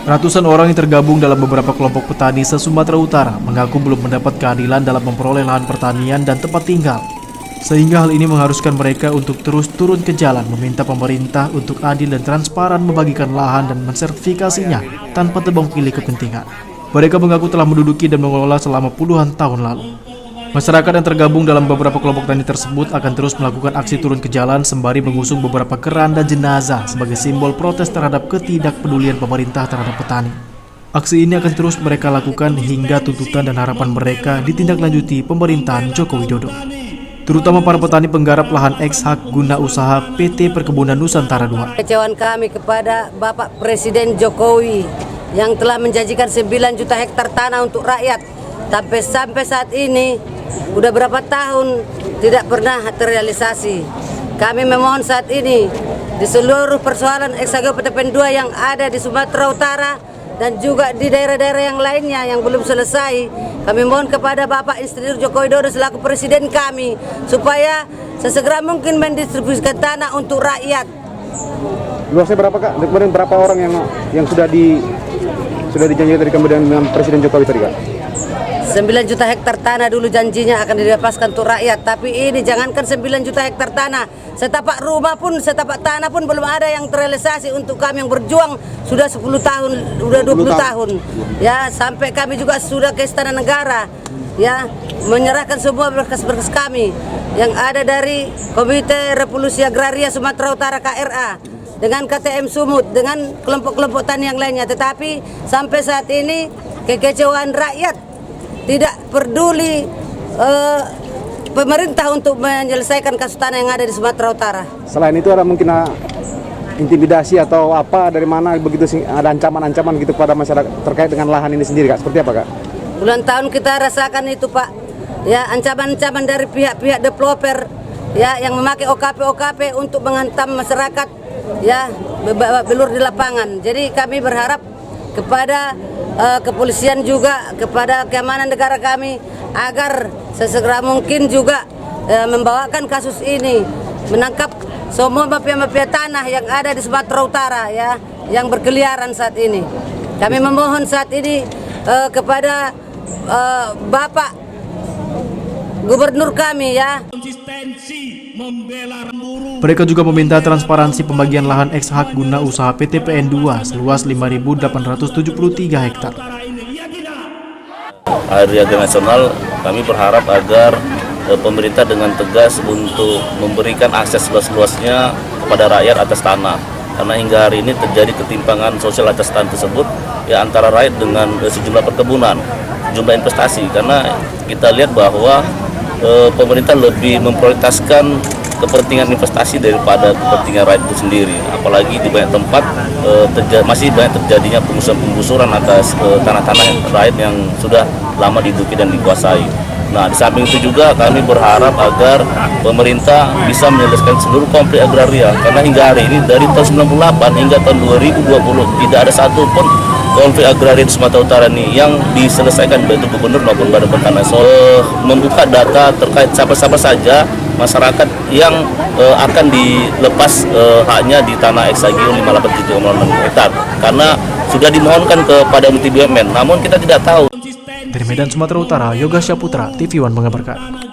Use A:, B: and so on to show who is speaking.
A: Ratusan orang yang tergabung dalam beberapa kelompok petani se-Sumatera Utara mengaku belum mendapat keadilan dalam memperoleh lahan pertanian dan tempat tinggal. Sehingga hal ini mengharuskan mereka untuk terus turun ke jalan meminta pemerintah untuk adil dan transparan membagikan lahan dan mensertifikasinya tanpa tebang pilih kepentingan. Mereka mengaku telah menduduki dan mengelola selama puluhan tahun lalu. Masyarakat yang tergabung dalam beberapa kelompok tani tersebut akan terus melakukan aksi turun ke jalan sembari mengusung beberapa keranda jenazah sebagai simbol protes terhadap ketidakpedulian pemerintah terhadap petani. Aksi ini akan terus mereka lakukan hingga tuntutan dan harapan mereka ditindaklanjuti pemerintahan Joko Widodo. Terutama para petani penggarap lahan eks hak guna usaha PT Perkebunan Nusantara II.
B: Kecewaan kami kepada Bapak Presiden Jokowi yang telah menjanjikan 9 juta hektar tanah untuk rakyat. Tapi sampai saat ini udah berapa tahun tidak pernah terrealisasi. Kami memohon saat ini di seluruh persoalan eks-hak PTPN 2 yang ada di Sumatera Utara dan juga di daerah-daerah yang lainnya yang belum selesai, kami mohon kepada Bapak Insinyur Joko Widodo selaku Presiden kami supaya sesegera mungkin mendistribusikan tanah untuk rakyat.
C: Luasnya berapa Kak? Kemudian berapa orang yang sudah dijanjikan tadi kemudian dengan Presiden Jokowi tadi Kak?
B: 9 juta hektar tanah dulu janjinya akan dilepaskan untuk rakyat, tapi ini jangankan 9 juta hektar tanah, setapak rumah pun, setapak tanah pun belum ada yang terrealisasi untuk kami yang berjuang sudah 10 tahun, sudah 20 tahun. Ya, sampai kami juga sudah ke Istana Negara, ya, menyerahkan semua berkas-berkas kami yang ada dari Komite Revolusi Agraria Sumatera Utara KRA dengan KTM Sumut, dengan kelompok-kelompok tani yang lainnya, tetapi sampai saat ini kekecewaan rakyat tidak peduli pemerintah untuk menyelesaikan kasus tanah yang ada di Sumatera Utara.
C: Selain itu ada mungkin intimidasi atau apa dari mana begitu ada ancaman-ancaman gitu kepada masyarakat terkait dengan lahan ini sendiri Kak? Seperti apa Kak?
B: Bulan tahun kita rasakan itu Pak. Ya, ancaman-ancaman dari pihak-pihak developer ya yang memakai OKP untuk menghantam masyarakat ya belur di lapangan. Jadi kami berharap kepada kepolisian juga, kepada keamanan negara kami agar sesegera mungkin juga membawakan kasus ini, menangkap semua mafia-mafia tanah yang ada di Sumatera Utara ya, yang berkeliaran saat ini. Kami memohon saat ini kepada Bapak Gubernur kami ya.
A: Mereka juga meminta transparansi pembagian lahan eks hak guna usaha PT PN 2 seluas 5.873 hektar.
D: Hari Agraria Nasional kami berharap agar pemerintah dengan tegas untuk memberikan akses seluas-luasnya kepada rakyat atas tanah. Karena hingga hari ini terjadi ketimpangan sosial atas tanah tersebut ya antara rakyat dengan sejumlah perkebunan, jumlah investasi. Karena kita lihat bahwa pemerintah lebih memprioritaskan kepentingan investasi daripada kepentingan rakyat itu sendiri. Apalagi di banyak tempat masih banyak terjadinya penggusuran atas tanah-tanah rakyat yang sudah lama diduduki dan dikuasai. Nah, di samping itu juga kami berharap agar pemerintah bisa menyelesaikan seluruh konflik agraria. Karena hingga hari ini dari tahun 98 hingga tahun 2020 tidak ada satupun konflik agraria di Sumatera Utara ini yang diselesaikan baik itu gubernur maupun badan pertanahan. Membuka data terkait siapa-siapa saja masyarakat yang akan dilepas haknya di tanah eksagio 587,6 hektar karena sudah dimohonkan kepada multi BUMN, namun kita tidak tahu.
A: Dari Medan, Sumatera Utara, Yoga Syaputra, TV One mengabarkan.